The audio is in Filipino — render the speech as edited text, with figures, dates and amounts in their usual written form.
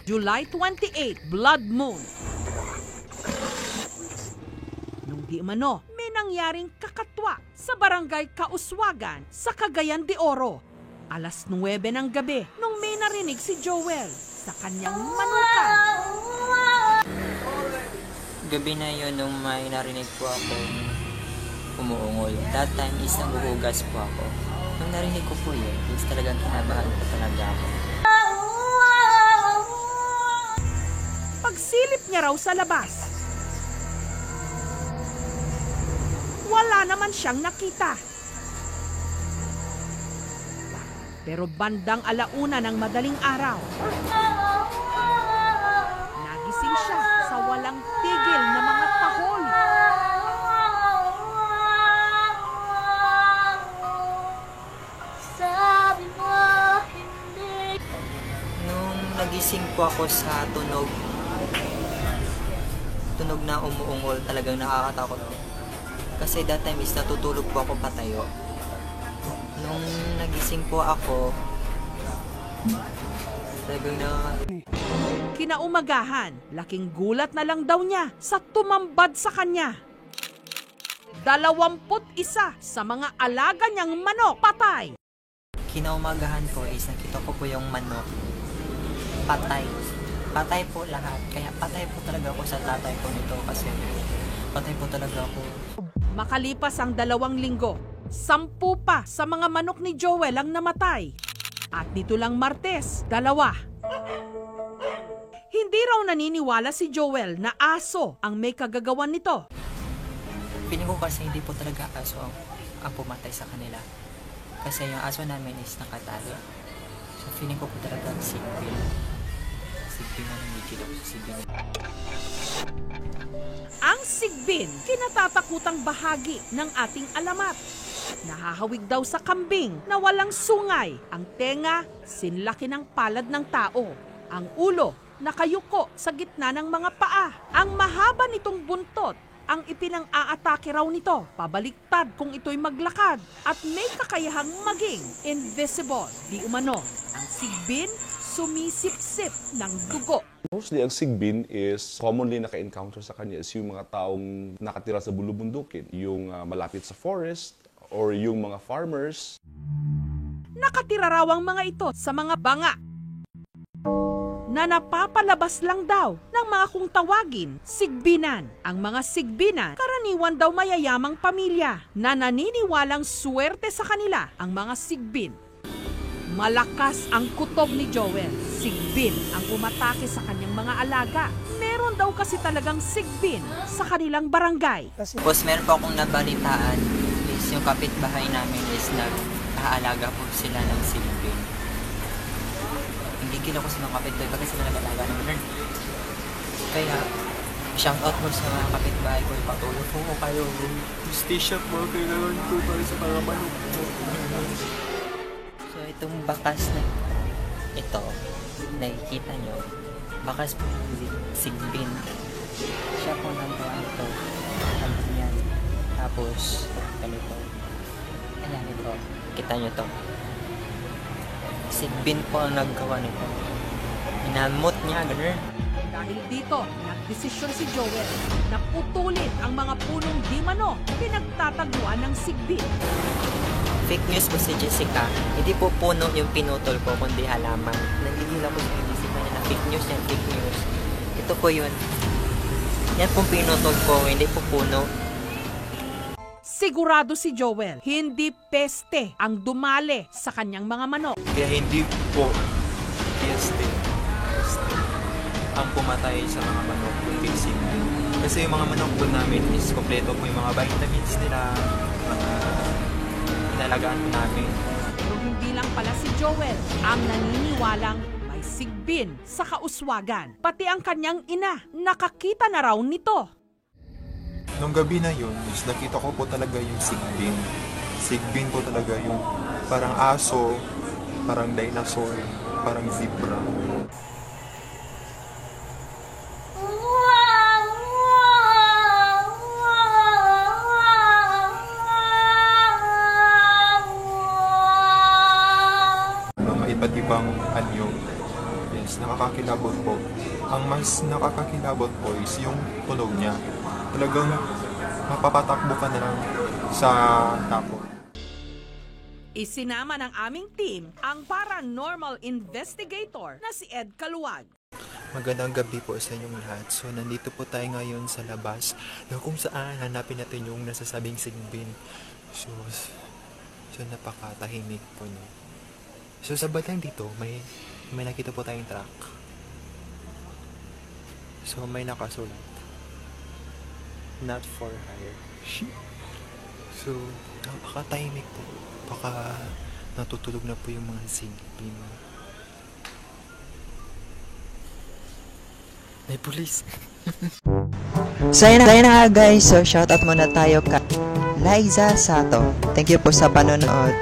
July 28, Blood Moon. Nung di umano, may nangyaring kakatwa sa barangay Kauswagan sa Cagayan de Oro. Alas 9 ng gabi nung may narinig si Joel sa kanyang manukan. Gabi na yun nung may narinig po ako umuungol. That time is naguhugas po ako. Nung narinig ko po yun, is talagang kinabahan ko talaga ako. Pagsilip niya raw sa labas, wala naman siyang nakita. Pero bandang 1:00 ng madaling araw, nagising siya sa walang tigil na mga tahol. Nung nagising po ako sa tunog na umuungol, talagang nakakatakot. Kasi that time is natutulog po ako patayo. Nung nagising po ako, talagang Kinaumagahan, laking gulat na lang daw niya sa tumambad sa kanya. 21 sa mga alaga niyang manok patay. Kinaumagahan po is nakita ko po yung manok patay. Patay po lahat. Kaya patay po talaga ako sa tatay ko nito kasi patay po talaga ako. Makalipas ang 2 linggo, 10 pa sa mga manok ni Joel ang namatay. At nito lang Martes, 2. Hindi raw naniniwala si Joel na aso ang may kagagawan nito. Feeling ko kasi hindi po talaga aso ang pumatay sa kanila. Kasi yung aso namin is nakatali. So feeling ko po talaga sigbin. Sigbin na namigil ako sa sigbin. Ang sigbin, kinatatakutang bahagi ng ating alamat. Nahahawig daw sa kambing na walang sungay. Ang tenga, sinlaki ng palad ng tao. Ang ulo, nakayuko sa gitna ng mga paa. Ang mahaba nitong buntot, ang ipinang-aatake raw nito, pabaliktad kung ito'y maglakad. At may kakayahang maging invisible. Di umano, ang sigbin, sumisip-sip ng dugo. Mostly, ang sigbin is commonly naka-encounter sa kanya is yung mga taong nakatira sa bulubundukin, yung malapit sa forest, or yung mga farmers. Nakatira raw ang mga ito sa mga banga na napapalabas lang daw ng mga kung tawagin, sigbinan. Ang mga sigbinan, karaniwan daw mayayamang pamilya na naniniwalang swerte sa kanila ang mga sigbin. Malakas ang kutob ni Joel. Sigbin ang umatake sa kanyang mga alaga. Meron daw kasi talagang sigbin sa kanilang barangay. Tapos meron po akong nabalitaan is yung kapitbahay namin is nag-aalaga po sila ng sigbin. Hindi ako sa mga kapitbahay kasi sila nag-aalaga ng ganun. Kaya shout out mo sa mga kapitbahay ko. Ipatulog po ko kayo. Justisya po kailangan ko para sa mga manok po. So itong bakas na ito, nakikita nyo, bakas po sigbin. Siya po nagawa ito. Yan. Tapos, ganito. Ayan ito. Kita nyo to. Sigbin po ang naggawa nito. Inamot niya, ganun. Dahil dito, nagdesisyon si Joel na putulin ang mga punong di mano pinagtataguan ng sigbin. Fake news po si Jessica. Hindi po puno yung pinutol ko, kundi halaman. Nagigil ako sa Jessica niya na fake news yan, fake news. Ito po yun. Yan pong pinutol ko, hindi po puno. Sigurado si Joel, hindi peste ang dumali sa kanyang mga manok. Kaya hindi po peste ang pumatay sa mga manok kundi sigbin. Kasi yung mga manok po namin is kompleto po yung mga vitamins nila, mga inalagaan po namin. Pero hindi lang pala si Joel ang naniniwalang may sigbin sa Kauswagan. Pati ang kanyang ina, nakakita na raw nito. Nung gabi na yun, is nakita ko po talaga yung sigbin. Sigbin po talaga yung parang aso, parang dinosaur, parang zebra. Mga iba't ibang anyo. Yes. is nakakakilabot po. Ang mas nakakakilabot po is yung tunog niya. Talagang mapapatakbo ka na lang sa tapo. Isinama ng aming team ang paranormal investigator na si Ed Kaluwag. Magandang gabi po sa inyong lahat. So, nandito po tayo ngayon sa labas na kung saan hanapin natin yung nasasabing sigbin. So napakatahimik po, no? So, sa batang dito, may nakita po tayong truck. So, may nakasulat. Not for hire. So, napakatahimik po. Baka natutulog na po yung mga sigbin. May pulis. So yun na nga guys, so shoutout muna tayo kay Liza Sato. Thank you po sa panonood.